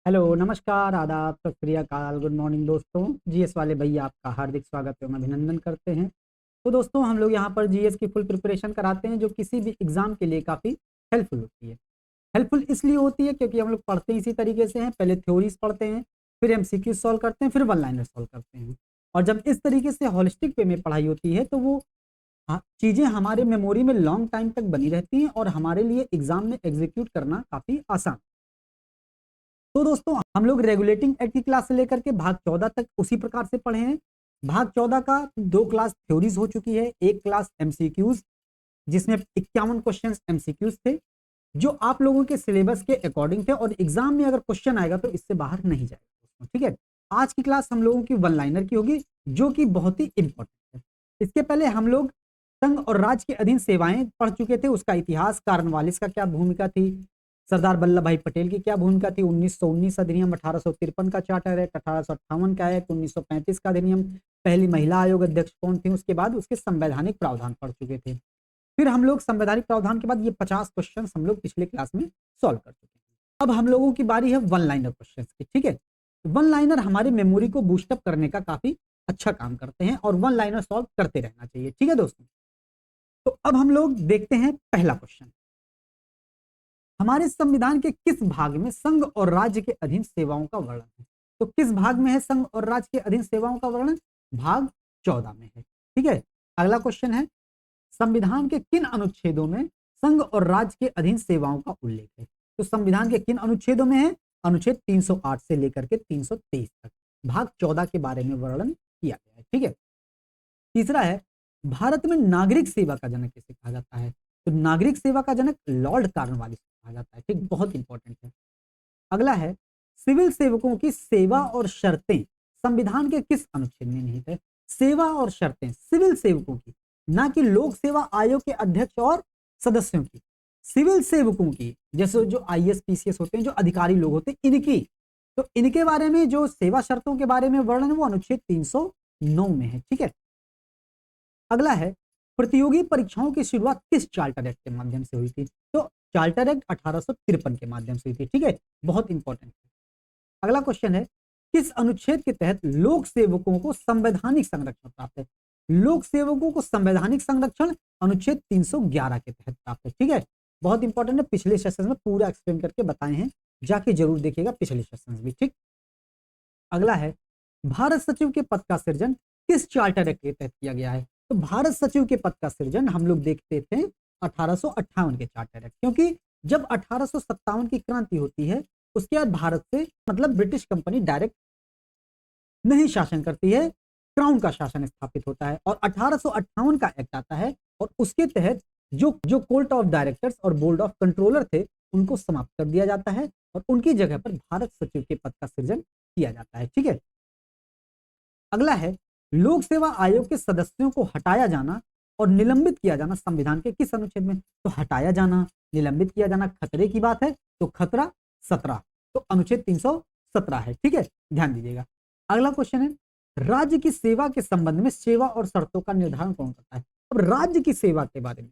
Hello, नमस्कार, आदाब, सत श्री अकाल, गुड मॉर्निंग दोस्तों। जीएस वाले भैया आपका हार्दिक स्वागत एवं अभिनंदन करते हैं। तो दोस्तों हम लोग यहाँ पर जीएस की फुल प्रिपरेशन कराते हैं जो किसी भी एग्जाम के लिए काफ़ी हेल्पफुल होती है। हेल्पफुल इसलिए होती है क्योंकि हम लोग पढ़ते इसी तरीके से हैं, पहले थ्योरीज पढ़ते हैं, फिर एमसीक्यू सॉल्व करते हैं, फिर वन लाइनर सॉल्व करते हैं। और जब इस तरीके से होलिस्टिक वे में पढ़ाई होती है तो वो चीज़ें हमारे मेमोरी में लॉन्ग टाइम तक बनी रहती हैं और हमारे लिए एग्जाम में एग्जीक्यूट करना काफ़ी आसान। तो दोस्तों हम लोग रेगुलेटिंग एक्ट की क्लास से लेकर के भाग 14 तक उसी प्रकार से पढ़े हैं। भाग 14 का 2 क्लास थ्योरीज हो चुकी है, एक क्लास एमसीक्यूज जिसमें 51 क्वेश्चंस एमसीक्यूज थे जो आप लोगों के सिलेबस के अकॉर्डिंग थे और एग्जाम में अगर क्वेश्चन आएगा तो इससे बाहर नहीं जाएगा दोस्तों, ठीक है। आज की क्लास हम लोगों की वन लाइनर की होगी जो कि बहुत ही इंपॉर्टेंट है। इसके पहले हम लोग संघ और राज्य के अधीन सेवाएं पढ़ चुके थे, उसका इतिहास, कार्नवालिस का क्या भूमिका थी, सरदार वल्लभ भाई पटेल की क्या भूमिका थी, 1919 अधिनियम, 1853 का चार्टर एक्ट, 1858 का एक्ट, 1935 का अधिनियम, पहली महिला आयोग अध्यक्ष कौन थी, उसके बाद उसके संवैधानिक प्रावधान पढ़ चुके थे। फिर हम लोग संवैधानिक प्रावधान के बाद ये 50 क्वेश्चन हम लोग पिछले क्लास में सॉल्व कर चुके हैं। अब हम लोगों की बारी है वन लाइनर क्वेश्चन की, ठीक है। वन लाइनर हमारी मेमोरी को बूस्टअप करने का काफी अच्छा काम करते हैं और वन लाइनर सॉल्व करते रहना चाहिए, ठीक है दोस्तों। तो अब हम लोग देखते हैं पहला क्वेश्चन। हमारे संविधान के किस भाग में संघ और राज्य के अधीन सेवाओं का वर्णन है? तो किस भाग में है संघ और राज्य के अधीन सेवाओं का वर्णन? भाग 14 में है, ठीक है। अगला क्वेश्चन है, संविधान के किन अनुच्छेदों में संघ और राज्य के अधीन सेवाओं का उल्लेख है? तो संविधान के किन अनुच्छेदों में है? अनुच्छेद 308 से लेकर के 323 तक भाग 14 के बारे में वर्णन किया गया है, ठीक है। तीसरा है, भारत में नागरिक सेवा का जनक किसे कहा जाता है? तो नागरिक सेवा का जनक लॉर्ड कार्नवालिस कहा जाता है, ठीक, बहुत इंपॉर्टेंट है। अगला है, सिविल सेवकों की सेवा और शर्तें संविधान के किस अनुच्छेद में निहित है? सेवा और शर्तें सिविल सेवकों की, ना कि लोक सेवा आयोग के अध्यक्ष और सदस्यों की। सिविल सेवकों की, जैसे जो आईएएस पीसीएस होते हैं, जो अधिकारी लोग होते हैं, इनकी, तो इनके बारे में जो सेवा शर्तों के बारे में वर्णन है वो अनुच्छेद 309 में है, ठीक है। अगला है, प्रतियोगी परीक्षाओं की शुरुआत किस चार्टर एक्ट के माध्यम से हुई थी? तो चार्टर एक्ट 1853 के माध्यम से हुई थी, ठीक है, बहुत इंपॉर्टेंट है। अगला क्वेश्चन है, किस अनुच्छेद के तहत लोक सेवकों को संवैधानिक संरक्षण प्राप्त है? लोक सेवकों को संवैधानिक संरक्षण अनुच्छेद 311 के तहत प्राप्त है, ठीक है, बहुत इंपॉर्टेंट है। पिछले सेशन में पूरा एक्सप्लेन करके बताए हैं, जाके जरूर देखिएगा पिछले सेशन भी, ठीक। अगला है, भारत सचिव के पद का सृजन किस चार्टर एक्ट के तहत किया गया है? तो भारत सचिव के पद का सृजन हम लोग देखते थे 1858 के चार्टर एक्ट, क्योंकि जब 1857 की क्रांति होती है उसके बाद भारत से मतलब ब्रिटिश कंपनी डायरेक्ट नहीं शासन करती है, क्राउन का शासन स्थापित होता है और 1858 का एक्ट आता है और उसके तहत जो जो कोर्ट ऑफ डायरेक्टर्स और बोर्ड ऑफ कंट्रोलर थे उनको समाप्त कर दिया जाता है और उनकी जगह पर भारत सचिव के पद का सृजन किया जाता है, ठीक है। अगला है, लोक सेवा आयोग के सदस्यों को हटाया जाना और निलंबित किया जाना संविधान के किस अनुच्छेद में? तो हटाया जाना, निलंबित किया जाना खतरे की बात है तो खतरा 17, तो अनुच्छेद 317 है, ठीक है, ध्यान दीजिएगा। अगला क्वेश्चन है, राज्य की सेवा के संबंध में सेवा और शर्तों का निर्धारण कौन करता है? अब राज्य की सेवा के बारे में,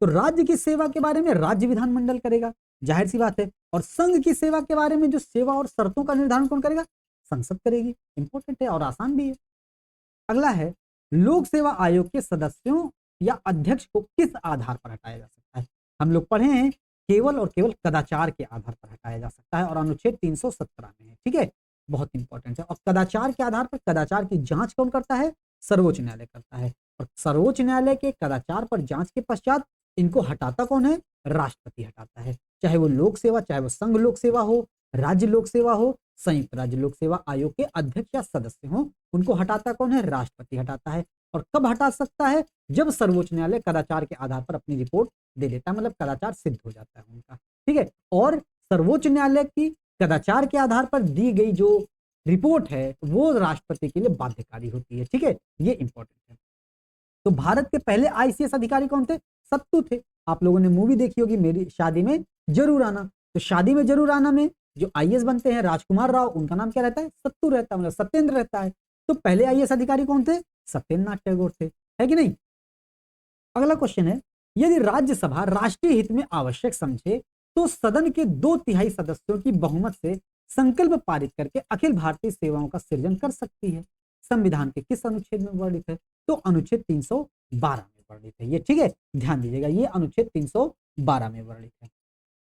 तो राज्य की सेवा के बारे में राज्य विधानमंडल करेगा, जाहिर सी बात है। और संघ की सेवा के बारे में जो सेवा और शर्तों का निर्धारण कौन करेगा? संसद करेगी, इंपॉर्टेंट है और आसान भी है। अगला है, लोक सेवा आयोग के सदस्यों या अध्यक्ष को किस आधार पर हटाया जा सकता है? हम लोग पढ़े हैं केवल और केवल कदाचार के आधार पर हटाया जा सकता है और अनुच्छेद 317 में है, ठीक है, बहुत इंपॉर्टेंट है। और कदाचार के आधार पर, कदाचार की जांच कौन करता है? सर्वोच्च न्यायालय करता है और सर्वोच्च न्यायालय के कदाचार पर जांच के पश्चात इनको हटाता कौन है? राष्ट्रपति हटाता है, चाहे वो लोक सेवा, चाहे वो संघ लोक सेवा हो, राज्य लोक सेवा हो, संयुक्त राज्य लोक सेवा आयोग के अध्यक्ष या सदस्य हो, उनको हटाता कौन है? राष्ट्रपति हटाता है। और कब हटा सकता है? जब सर्वोच्च न्यायालय कदाचार के आधार पर अपनी रिपोर्ट दे देता है, मतलब कदाचार सिद्ध हो जाता है उनका, ठीक है। और सर्वोच्च न्यायालय की कदाचार के आधार पर दी गई जो रिपोर्ट है वो राष्ट्रपति के लिए बाध्यकारी होती है, ठीक है, ये इंपॉर्टेंट है। तो भारत के पहले आईसीएस अधिकारी कौन थे? सत्तू थे। आप लोगों ने मूवी देखी होगी मेरी शादी में जरूर आना, तो शादी में जरूर आना में जो आईएएस बनते हैं राजकुमार राव, उनका नाम क्या रहता है? सत्तू रहता है, मतलब सत्येंद्र रहता है। तो पहले आईएएस अधिकारी कौन थे? सत्येंद्र नाथ टैगोर थे, है कि नहीं। अगला क्वेश्चन है, यदि राज्यसभा राष्ट्रीय हित में आवश्यक समझे तो सदन के 2/3 सदस्यों की बहुमत से संकल्प पारित करके अखिल भारतीय सेवाओं का सृजन कर सकती है। संविधान के किस अनुच्छेद में वर्णित है? तो अनुच्छेद 312 में वर्णित है ये, ठीक है, ध्यान दीजिएगा, ये अनुच्छेद 312 में वर्णित है।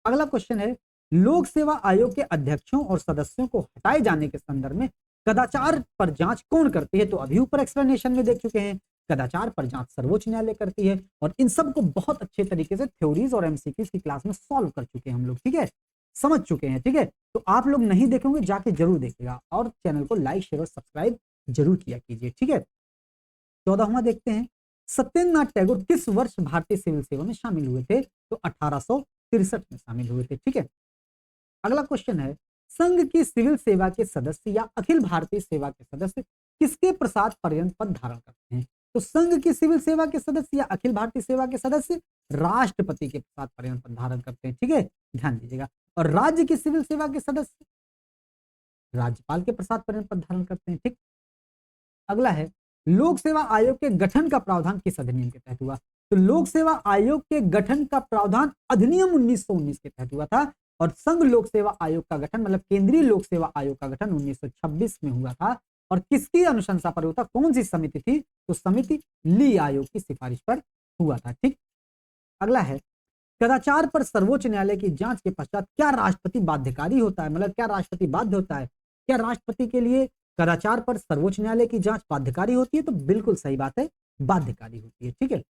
अगला क्वेश्चन है, लोक सेवा आयोग के अध्यक्षों और सदस्यों को हटाए जाने के संदर्भ में कदाचार पर जांच कौन करती है? तो अभी ऊपर एक्सप्लेनेशन में देख चुके हैं, कदाचार पर जांच सर्वोच्च न्यायालय करती है, और इन सब को बहुत अच्छे तरीके से थ्योरीज और एमसीक्यूज की क्लास में सॉल्व कर चुके हैं हम लोग, ठीक है, समझ चुके हैं, ठीक है। तो आप लोग नहीं देखेंगे, जाके जरूर देखिएगा, और चैनल को लाइक शेयर और सब्सक्राइब जरूर किया कीजिए, ठीक है। 14वां देखते हैं, सत्येंद्रनाथ टैगोर किस वर्ष भारतीय सिविल सेवा में शामिल हुए थे? तो 1863 में शामिल हुए थे, ठीक है। अगला क्वेश्चन है, संघ की सिविल सेवा के सदस्य या अखिल भारतीय सेवा के सदस्य किसके प्रसाद पर्यंत पद धारण करते हैं? तो संघ की सिविल सेवा के सदस्य या अखिल भारतीय सेवा के सदस्य राष्ट्रपति के प्रसाद पर्यंत पद धारण करते हैं, ठीक है, ध्यान दीजिएगा। और राज्य की सिविल सेवा के सदस्य राज्यपाल के प्रसाद पर्यंत पद धारण करते हैं, ठीक। अगला है, लोक सेवा आयोग के गठन का प्रावधान किस अधिनियम के तहत हुआ? तो लोक सेवा आयोग के गठन का प्रावधान अधिनियम 1919 के तहत हुआ था, और संघ लोक सेवा आयोग का गठन मतलब केंद्रीय लोक सेवा आयोग का गठन 1926 में हुआ था। और किसकी अनुशंसा पर हुआ था? कौन सी समिति थी? तो समिति ली आयोग की सिफारिश पर हुआ था, ठीक। अगला है, कदाचार पर सर्वोच्च न्यायालय की जांच के पश्चात क्या राष्ट्रपति बाध्यकारी होता है? मतलब क्या राष्ट्रपति बाध्य होता है? क्या राष्ट्रपति के लिए कदाचार पर सर्वोच्च न्यायालय की जांच बाध्यकारी होती है? तो बिल्कुल सही बात है, बाध्यकारी होती है, ठीक है।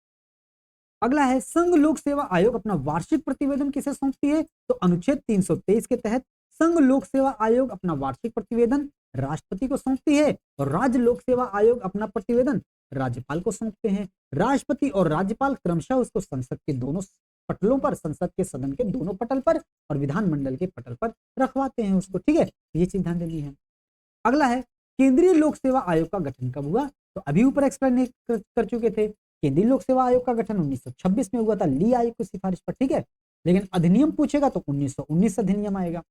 अगला है, संघ लोक सेवा आयोग अपना वार्षिक प्रतिवेदन किसे सौंपती है? तो अनुच्छेद 323 के तहत संघ लोक सेवा आयोग अपना वार्षिक प्रतिवेदन राष्ट्रपति को सौंपती है, और राज्य लोक सेवा आयोग अपना प्रतिवेदन राज्यपाल को सौंपते हैं। राष्ट्रपति और राज्यपाल क्रमशः उसको संसद के दोनों पटलों पर, संसद के सदन के दोनों पटल पर और विधानमंडल के पटल पर रखवाते हैं उसको, ठीक है, ये चीज ध्यान देनी है। अगला है, केंद्रीय लोक सेवा आयोग का गठन कब हुआ? तो अभी ऊपर एक्सप्लेन कर चुके थे, केंद्रीय लोक सेवा आयोग का गठन 1926 में हुआ था ली आयोग की सिफारिश पर, ठीक है। लेकिन अधिनियम पूछेगा तो 1919 अधिनियम आएगा।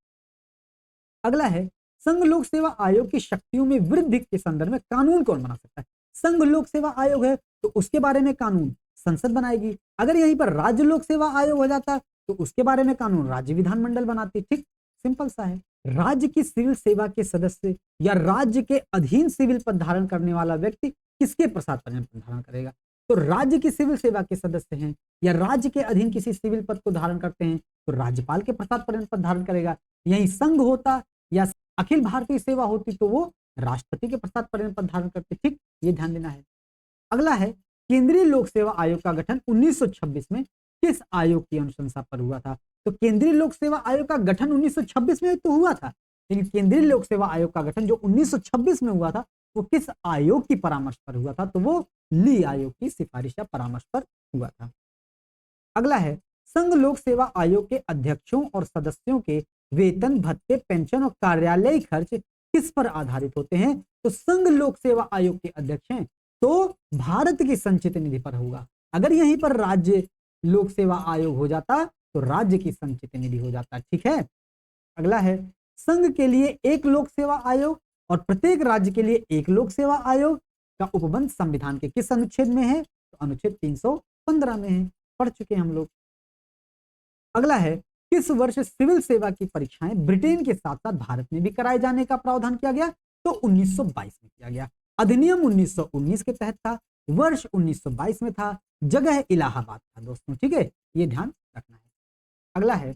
अगला है, संघ लोक सेवा आयोग की शक्तियों में वृद्धि के संदर्भ में कानून कौन बना सकता है? संघ लोक सेवा आयोग है तो उसके बारे में कानून संसद बनाएगी। अगर यहीं पर राज्य लोक सेवा आयोग हो जाता तो उसके बारे में कानून राज्य विधानमंडल बनाती, ठीक, सिंपल सा है। राज्य की सिविल सेवा के सदस्य या राज्य के अधीन सिविल पद धारण करने वाला व्यक्ति किसके प्रसाद पर्यंत पद धारण करेगा? तो राज्य की सिविल सेवा के सदस्य हैं या राज्य के अधीन किसी सिविल पद को धारण करते हैं तो राज्यपाल के प्रसाद पर्यंत पद धारण करेगा। यही संघ होता या अखिल भारतीय सेवा होती तो वो राष्ट्रपति के प्रसाद पर्यंत पद धारण करते, ठीक, ये ध्यान देना है। अगला है, केंद्रीय लोक सेवा आयोग का गठन 1926 में किस आयोग की अनुशंसा पर हुआ था? तो केंद्रीय लोक सेवा आयोग का गठन 1926 में तो हुआ था, लेकिन केंद्रीय लोक सेवा आयोग का गठन जो 1926 में हुआ था वो किस आयोग की परामर्श पर हुआ था? तो वो ली आयोग की सिफारिश या परामर्श पर हुआ था। अगला है, संघ लोक सेवा आयोग के अध्यक्षों और सदस्यों के वेतन, भत्ते, पेंशन और कार्यालय खर्च किस पर आधारित होते हैं? तो संघ लोक सेवा आयोग के अध्यक्ष हैं तो भारत की संचित निधि पर होगा। अगर यहीं पर राज्य लोक सेवा आयोग हो जाता तो राज्य की संचित निधि हो जाता, ठीक है। अगला है, संघ के लिए एक लोक सेवा आयोग और प्रत्येक राज्य के लिए एक लोक सेवा आयोग का उपबंध संविधान के किस अनुच्छेद में है? तो अनुच्छेद 315 में है, पढ़ चुके हैं हम लोग। अगला है, किस वर्ष सिविल सेवा की परीक्षाएं ब्रिटेन के साथ साथ भारत में भी कराए जाने का प्रावधान किया गया? तो 1922 में किया गया। अधिनियम 1919 के तहत था, वर्ष 1922 में था, जगह इलाहाबाद था दोस्तों, ठीक है, ये ध्यान रखना है। अगला है,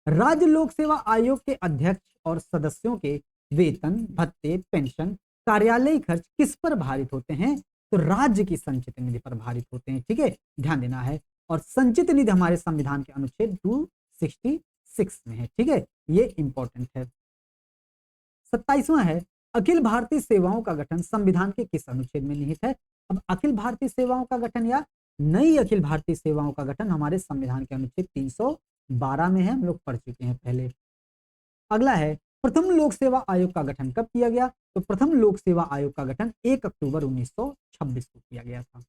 राज्य लोक सेवा आयोग के अध्यक्ष और सदस्यों के वेतन, भत्ते, पेंशन, कार्यालय खर्च किस पर भारित होते हैं? तो राज्य की संचित निधि पर भारित होते हैं, ठीक है, ध्यान देना है। और संचित निधि हमारे संविधान के अनुच्छेद 266 में है, ठीक है, ये इंपॉर्टेंट है। 27वां है, अखिल भारतीय सेवाओं का गठन संविधान के किस अनुच्छेद में निहित है? अब अखिल भारतीय सेवाओं का गठन या नई अखिल भारतीय सेवाओं का गठन हमारे संविधान के अनुच्छेद 312 में है, हम लोग पढ़ चुके हैं पहले। अगला है, प्रथम लोक सेवा आयोग का गठन कब किया गया? तो प्रथम लोक सेवा आयोग का गठन 1 अक्टूबर 1926 को किया गया था।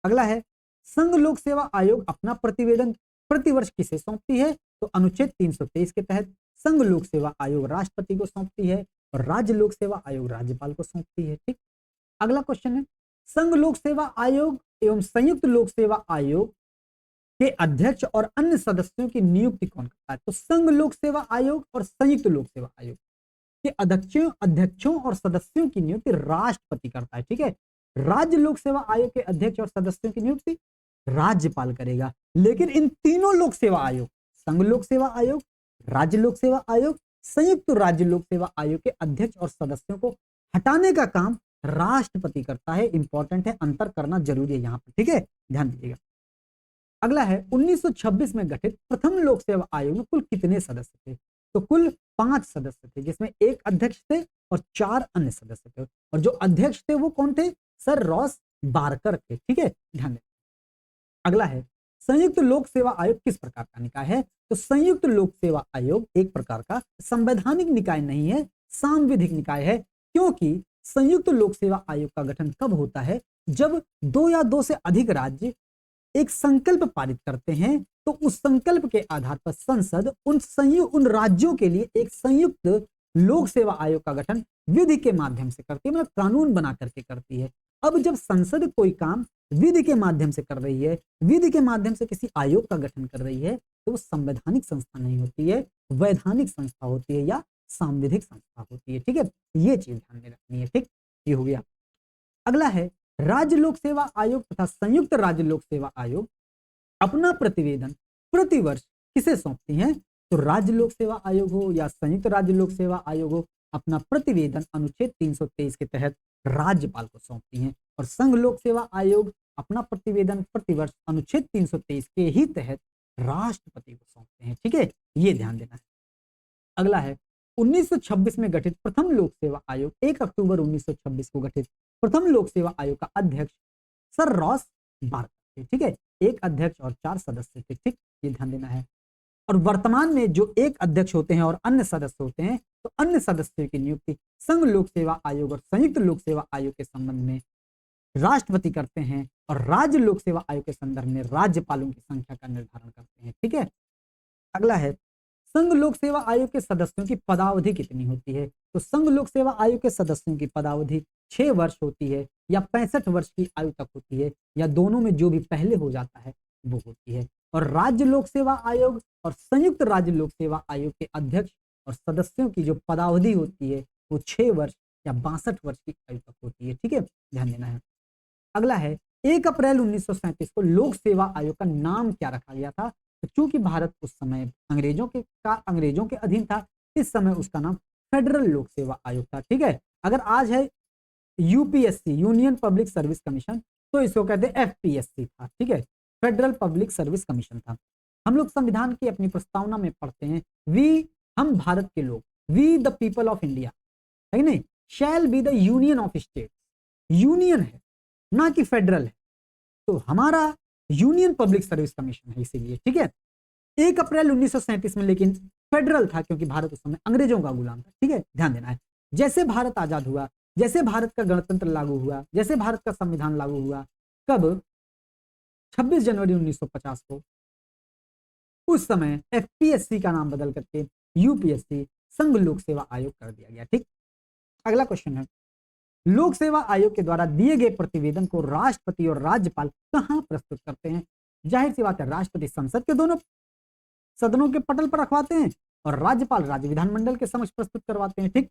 अगला है, संघ लोक सेवा आयोग अपना प्रतिवेदन प्रतिवर्ष किसे सौंपती है? तो अनुच्छेद 323 के तहत संघ लोक सेवा आयोग राष्ट्रपति को सौंपती है और राज्य लोक सेवा आयोग राज्यपाल को सौंपती है, ठीक। अगला क्वेश्चन है, संघ लोक सेवा आयोग एवं संयुक्त लोक सेवा आयोग के अध्यक्ष और अन्य सदस्यों की नियुक्ति कौन करता है? तो संघ लोक सेवा आयोग और संयुक्त लोक सेवा आयोग कि अध्यक्षों और सदस्यों की नियुक्ति राष्ट्रपति करता है। ठीक है, राज्य लोक सेवा आयोग के अध्यक्ष और सदस्यों की नियुक्ति राज्यपाल करेगा। लेकिन इन तीनों लोक सेवा आयोग, संघ लोक सेवा आयोग, राज्य लोक सेवा आयोग, संयुक्त राज्य लोक सेवा आयोग के अध्यक्ष और सदस्यों को हटाने का काम राष्ट्रपति करता है। इंपॉर्टेंट है, अंतर करना जरूरी है यहां पर। ठीक है, ध्यान दीजिएगा। अगला है 1926 में गठित प्रथम लोक सेवा आयोग में कुल कितने सदस्य थे? तो कुल 5 सदस्य थे, जिसमें एक अध्यक्ष थे और 4 अन्य सदस्य थे। और जो अध्यक्ष थे वो कौन थे? सर रॉस बारकर थे। ठीक है, ध्यान दें। अगला है संयुक्त लोक सेवा आयोग किस प्रकार का निकाय है? तो संयुक्त लोक सेवा आयोग एक प्रकार का संवैधानिक निकाय नहीं है, सांविधिक निकाय है। क्योंकि संयुक्त लोक सेवा आयोग का गठन कब होता है? जब 2 या 2 से अधिक राज्य एक संकल्प पारित करते हैं, तो उस संकल्प के आधार पर संसद उन राज्यों के लिए एक संयुक्त लोक सेवा आयोग का गठन विधि के माध्यम से करती है, मतलब कानून बना करके करती है। अब जब संसद कोई काम विधि के माध्यम से कर रही है, विधि के माध्यम से किसी आयोग का गठन कर रही है, तो वो संवैधानिक संस्था नहीं होती है, वैधानिक संस्था होती है या सांविधिक संस्था होती है। ठीक है, ये चीज ध्यान में रखनी है। ठीक, ये हो गया। अगला है राज्य लोक सेवा आयोग तथा संयुक्त राज्य लोक सेवा आयोग अपना प्रतिवेदन प्रतिवर्ष किसे सौंपती हैं? तो राज्य लोक सेवा आयोग हो या संयुक्त राज्य लोक सेवा आयोग हो, अपना प्रतिवेदन अनुच्छेद 323 के तहत राज्यपाल को सौंपती हैं। और संघ लोक सेवा आयोग अपना प्रतिवेदन प्रतिवर्ष अनुच्छेद 323 के ही तहत राष्ट्रपति को सौंपते हैं। ठीक है, ये ध्यान देना है। अगला है 1926 में गठित प्रथम लोक सेवा आयोग 1 अक्टूबर 1926 को गठित प्रथम लोक सेवा आयोग का अध्यक्ष सर रॉस बारकर थे। ठीक है, एक अध्यक्ष और 4 सदस्य थे। ठीक, ये ध्यान देना है। और वर्तमान में जो एक अध्यक्ष होते हैं और अन्य सदस्य होते हैं, तो अन्य सदस्यों की नियुक्ति संघ लोक सेवा आयोग और संयुक्त लोक सेवा आयोग के संबंध में राष्ट्रपति करते हैं और राज्य लोक सेवा आयोग के संदर्भ में राज्यपालों की संख्या का निर्धारण करते हैं। ठीक है, अगला है संघ लोक सेवा आयोग के सदस्यों की पदावधि कितनी होती है? तो संघ लोक सेवा आयोग के सदस्यों की पदावधि 6 वर्ष होती है या 65 वर्ष की आयु तक होती है, या दोनों में जो भी पहले हो जाता है वो होती है। और राज्य लोक सेवा आयोग और संयुक्त राज्य लोक सेवा आयोग के अध्यक्ष और सदस्यों की जो पदावधि होती है वो 6 वर्ष या 62 वर्ष की आयु तक होती है। ठीक है, ध्यान देना है। अगला है 1 अप्रैल 1937 को लोक सेवा आयोग का नाम क्या रखा गया था? तो चूंकि भारत उस समय अंग्रेजों के अधीन था, इस समय उसका नाम फेडरल लोक सेवा आयोग था। ठीक है, अगर आज है UPSC, union public service commission, तो इसको कहते हैं एफपीएससी था। ठीक है, फेडरल पब्लिक सर्विस कमीशन था। हम लोग संविधान की अपनी प्रस्तावना में पढ़ते हैं, हम भारत के लोग, we the people of India, है नहीं, shall be the union of state. Union है ना कि फेडरल है, तो हमारा यूनियन पब्लिक सर्विस कमीशन है इसीलिए। ठीक है, 1 अप्रैल 1937 में लेकिन फेडरल था क्योंकि भारत उस समय अंग्रेजों का गुलाम था। ठीक है, ध्यान देना है। जैसे भारत आजाद हुआ, जैसे भारत का गणतंत्र लागू हुआ, जैसे भारत का संविधान लागू हुआ, कब? 26 जनवरी 1950 को, उस समय एफपीएससी का नाम बदल करके यूपीएससी, संघ लोक सेवा आयोग कर दिया गया। ठीक, अगला क्वेश्चन है लोक सेवा आयोग के द्वारा दिए गए प्रतिवेदन को राष्ट्रपति और राज्यपाल कहां प्रस्तुत करते हैं? जाहिर सी बात है, राष्ट्रपति संसद के दोनों सदनों के पटल पर रखवाते हैं और राज्यपाल राज्य विधानमंडल के समक्ष प्रस्तुत करवाते हैं। ठीक,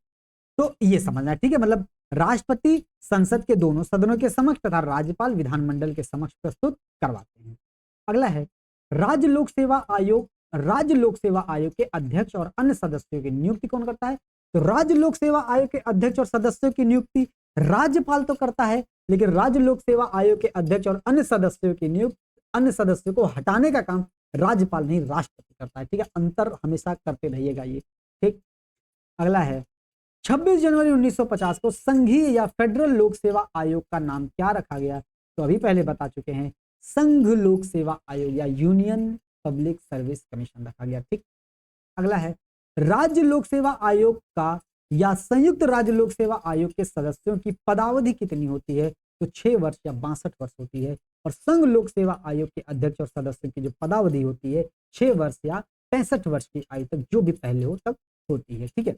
तो ये समझना है। ठीक है, मतलब राष्ट्रपति संसद के दोनों सदनों के समक्ष तथा राज्यपाल विधानमंडल के समक्ष प्रस्तुत करवाते हैं। अगला है राज्य लोक सेवा आयोग के अध्यक्ष और अन्य सदस्यों की नियुक्ति कौन करता है? तो राज्य लोक सेवा आयोग के अध्यक्ष और सदस्यों की नियुक्ति राज्यपाल तो करता है, लेकिन राज्य लोक सेवा आयोग के अध्यक्ष और अन्य सदस्यों को हटाने का काम राज्यपाल नहीं राष्ट्रपति करता है। ठीक है, अंतर हमेशा करते रहिएगा ये। ठीक, अगला है 26 जनवरी 1950 को संघीय या फेडरल लोक सेवा आयोग का नाम क्या रखा गया? तो अभी पहले बता चुके हैं, संघ लोक सेवा आयोग या यूनियन पब्लिक सर्विस कमीशन रखा गया। ठीक, अगला है राज्य लोक सेवा आयोग का या संयुक्त राज्य लोक सेवा आयोग के सदस्यों की पदावधि कितनी होती है? तो 6 वर्ष या 62 वर्ष होती है। और संघ लोक सेवा आयोग के अध्यक्ष और सदस्यों की जो पदावधि होती है 6 वर्ष या 65 वर्ष की आयु तक, जो भी पहले हो तक होती है। ठीक है,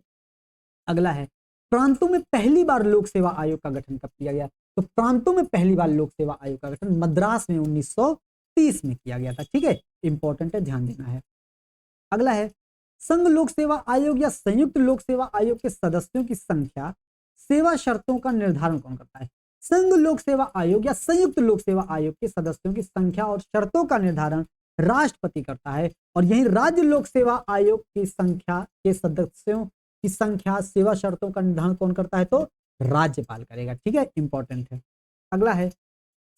अगला है प्रांतों में पहली बार लोक सेवा आयोग का गठन कब किया गया? तो प्रांतों में पहली बार लोक सेवा आयोग का गठन मद्रास में 1930 में किया गया था। ठीक है, इंपॉर्टेंट है, ध्यान देना है। अगला है संघ लोक सेवा आयोग या संयुक्त लोक सेवा आयोग के सदस्यों की संख्या, सेवा शर्तों का निर्धारण कौन करता है? संघ लोक सेवा आयोग या संयुक्त लोक सेवा आयोग के सदस्यों की संख्या और शर्तों का निर्धारण राष्ट्रपति करता है, और यही राज्य लोक सेवा आयोग की संख्या के सदस्यों की संख्या, सेवा शर्तों का निर्धारण कौन करता है? तो राज्यपाल करेगा। ठीक है, इंपॉर्टेंट है। अगला है,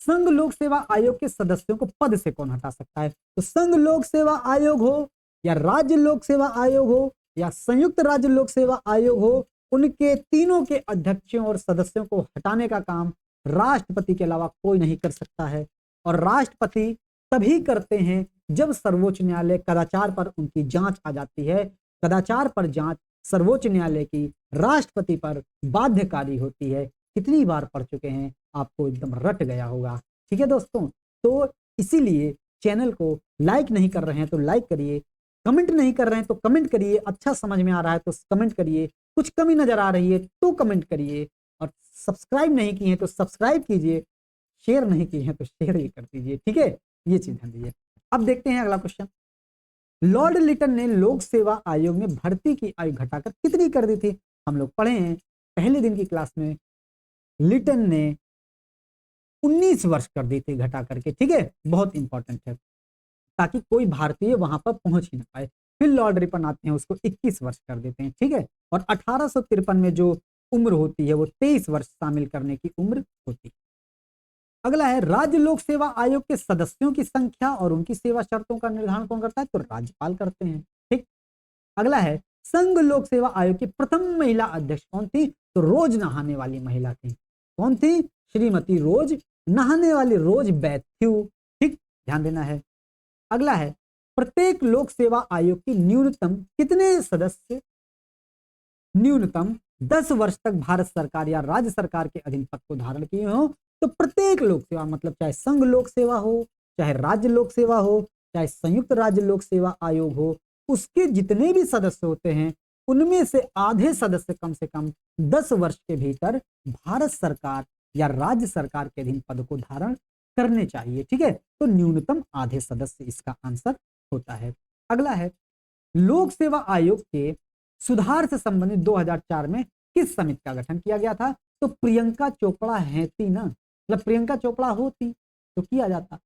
संघ लोक सेवा आयोग के सदस्यों को पद से कौन हटा सकता है? तो संघ लोक सेवा आयोग हो या राज्य लोक सेवा आयोग हो या संयुक्त राज्य लोक सेवा आयोग हो, उनके तीनों के अध्यक्षों और सदस्यों को हटाने का काम राष्ट्रपति के अलावा कोई नहीं कर सकता है। और राष्ट्रपति तभी करते हैं जब सर्वोच्च न्यायालय कदाचार पर उनकी जांच आ जाती है। कदाचार पर जांच सर्वोच्च न्यायालय की राष्ट्रपति पर बाध्यकारी होती है। कितनी बार पढ़ चुके हैं, आपको एकदम रट गया होगा। ठीक है दोस्तों, तो इसीलिए चैनल को लाइक नहीं कर रहे हैं तो लाइक करिए, कमेंट नहीं कर रहे हैं तो कमेंट करिए, अच्छा समझ में आ रहा है तो कमेंट करिए, कुछ कमी नजर आ रही है तो कमेंट करिए, और सब्सक्राइब नहीं किए हैं तो सब्सक्राइब कीजिए, शेयर नहीं किए हैं तो शेयर ही कर दीजिए। ठीक है, ये चीज ध्यान दीजिए। अब देखते हैं अगला क्वेश्चन। लॉर्ड लिटन ने लोक सेवा आयोग में भर्ती की आयु घटाकर कितनी कर दी थी? हम लोग पढ़े हैं पहले दिन की क्लास में, लिटन ने 19 वर्ष कर दी थी घटा करके। ठीक है, बहुत इंपॉर्टेंट है, ताकि कोई भारतीय वहां पर पहुंच ही ना पाए। फिर लॉर्ड रिपन आते हैं, उसको 21 वर्ष कर देते हैं। ठीक है, और 1853 में जो उम्र होती है वो 23 वर्ष शामिल करने की उम्र होती है। अगला है, राज्य लोक सेवा आयोग के सदस्यों की संख्या और उनकी सेवा शर्तों का निर्धारण कौन करता है? तो राज्यपाल करते हैं। ठीक, अगला है, संघ लोक सेवा आयोग की प्रथम महिला अध्यक्ष कौन थी? तो रोज नहाने वाली महिला थी। कौन थी? श्रीमती रोज, नहाने वाली रोज बैथ्यू। ठीक, ध्यान देना है। अगला है, प्रत्येक लोक सेवा आयोग की न्यूनतम कितने सदस्य न्यूनतम 10 वर्ष तक भारत सरकार या राज्य सरकार के अधीन पद को धारण किए हो? तो प्रत्येक लोक सेवा, मतलब चाहे संघ लोक सेवा हो, चाहे राज्य लोक सेवा हो, चाहे संयुक्त राज्य लोक सेवा आयोग हो, उसके जितने भी सदस्य होते हैं उनमें से आधे सदस्य कम से कम 10 वर्ष के भीतर भारत सरकार या राज्य सरकार के अधीन पद को धारण करने चाहिए। ठीक है, तो न्यूनतम आधे सदस्य इसका आंसर होता है। अगला है, लोक सेवा आयोग के सुधार से संबंधित 2004 में किस समिति का गठन किया गया था? तो प्रियंका चोपड़ा है थी ना, मतलब प्रियंका चोपड़ा होती तो किया जाता।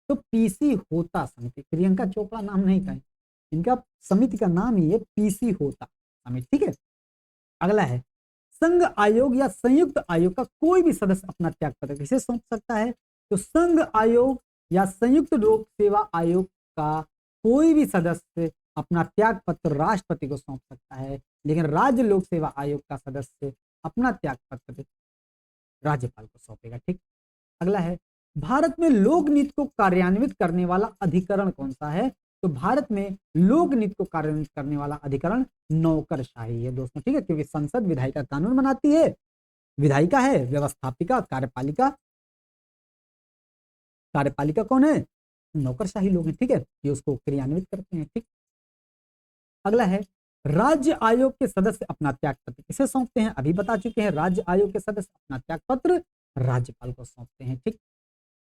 तो पीसी होता समिति, प्रियंका चोपड़ा नाम नहीं था इनका, समिति का नाम ही है पीसी होता समिति। ठीक है, अगला है, संघ आयोग या संयुक्त आयोग का कोई भी सदस्य अपना त्याग पत्र किसे सौंप सकता है? तो संघ आयोग या संयुक्त लोक सेवा आयोग का कोई भी सदस्य अपना त्याग पत्र राष्ट्रपति को सौंप सकता है, लेकिन राज्य लोक सेवा आयोग का सदस्य अपना त्याग पत्र राज्यपाल को सौंपेगा। ठीक, अगला है, भारत में लोक नीति को कार्यान्वित करने वाला अधिकरण कौन सा है? तो भारत में लोक नीति को कार्यान्वित करने वाला अधिकरण नौकरशाही है दोस्तों। ठीक है, क्योंकि संसद विधायिका कानून बनाती है, विधायिका है व्यवस्थापिका, कार्यपालिका, कार्यपालिका कौन है? नौकरशाही लोग हैं। ठीक है, ये उसको क्रियान्वित करते हैं। ठीक, अगला है, राज्य आयोग के सदस्य अपना त्याग पत्र किसे सौंपते हैं? अभी बता चुके हैं, राज्य आयोग के सदस्य अपना त्याग पत्र राज्यपाल को सौंपते हैं। ठीक,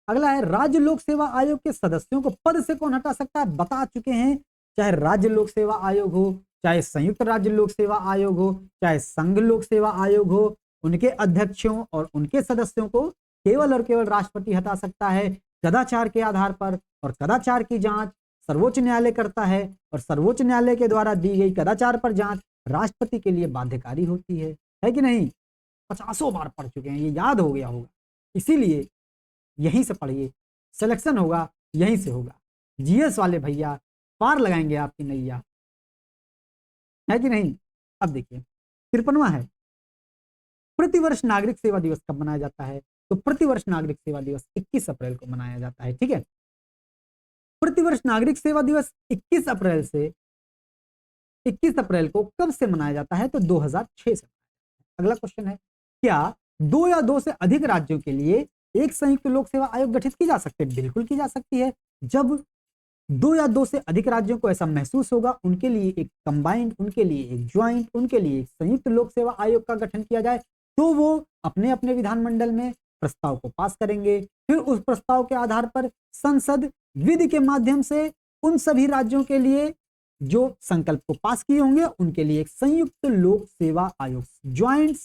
अगला है, राज्य लोक सेवा आयोग के सदस्यों को पद से कौन हटा सकता है? बता चुके हैं, चाहे राज्य लोक सेवा आयोग हो, चाहे संयुक्त राज्य लोक सेवा आयोग हो, चाहे संघ लोक सेवा आयोग हो, उनके अध्यक्षों और उनके सदस्यों को केवल और केवल राष्ट्रपति हटा सकता है कदाचार के आधार पर, और कदाचार की जांच सर्वोच्च न्यायालय करता है, और सर्वोच्च न्यायालय के द्वारा दी गई कदाचार पर जांच राष्ट्रपति के लिए बाध्यकारी होती है कि नहीं? 50 बार पढ़ चुके हैं, ये याद हो गया होगा। इसीलिए यहीं से पढ़िए, सिलेक्शन होगा यहीं से होगा। जीएस वाले भैया पार लगाएंगे आपकी नैया, है कि नहीं? अब देखिए 53वां है, प्रतिवर्ष नागरिक सेवा दिवस कब मनाया जाता है? तो प्रतिवर्ष नागरिक सेवा दिवस 21 अप्रैल को मनाया जाता है। ठीक है, प्रतिवर्ष नागरिक सेवा दिवस 21 अप्रैल से 21 अप्रैल को कब से मनाया जाता है? तो 2006 से। अगला क्वेश्चन है, क्या 2 या 2 से अधिक राज्यों के लिए एक संयुक्त लोक सेवा आयोग गठित की जा सकती है? बिल्कुल की जा सकती है। जब 2 या 2 से अधिक राज्यों को ऐसा महसूस होगा, उनके लिए एक कंबाइंड, उनके लिए एक ज्वाइंट, उनके लिए एक संयुक्त लोक सेवा आयोग का गठन किया जाए, तो वो अपने अपने विधानमंडल में प्रस्ताव को पास करेंगे। फिर उस प्रस्ताव के आधार पर संसद विधि के माध्यम से उन सभी राज्यों के लिए जो संकल्प को पास किए होंगे उनके लिए एक संयुक्त लोक सेवा आयोग joint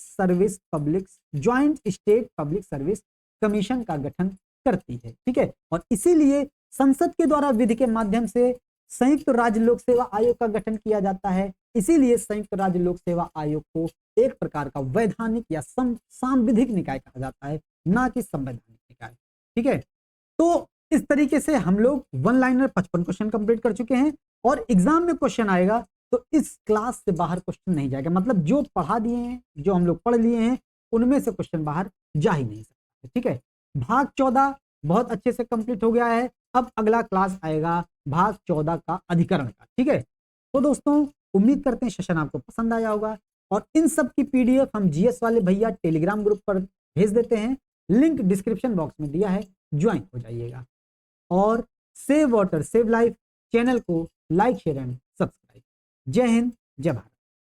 state public service commission का गठन करती है। ठीक है, और इसीलिए संसद के द्वारा विधि के माध्यम से संयुक्त राज्य लोक सेवा आयोग का गठन किया जाता है। इसीलिए संयुक्त राज्य लोक सेवा आयोग को एक प्रकार का वैधानिक या सांविधिक निकाय कहा जाता है, ना कि संवैधानिक निकाय। ठीक है, तो इस तरीके से हम लोग वन लाइनर 55 क्वेश्चन कंप्लीट कर चुके हैं और एग्जाम में क्वेश्चन आएगा तो इस क्लास से बाहर क्वेश्चन नहीं जाएगा। मतलब जो पढ़ा दिए हैं, जो हम लोग पढ़ लिए हैं, उनमें से क्वेश्चन बाहर जा ही नहीं सकता। ठीक है, भाग 14 बहुत अच्छे से कंप्लीट हो गया है। अब अगला क्लास आएगा भाग 14 का अधिकरण का। ठीक है, तो दोस्तों उम्मीद करते हैं सेशन आपको पसंद आया होगा और इन सब की पीडीएफ हम जीएस वाले भैया टेलीग्राम ग्रुप पर भेज देते हैं, लिंक डिस्क्रिप्शन बॉक्स में दिया है, ज्वाइन हो जाइएगा। और save water save life channel को लाइक शेयर एंड सब्सक्राइब। जय हिंद, जय भारत।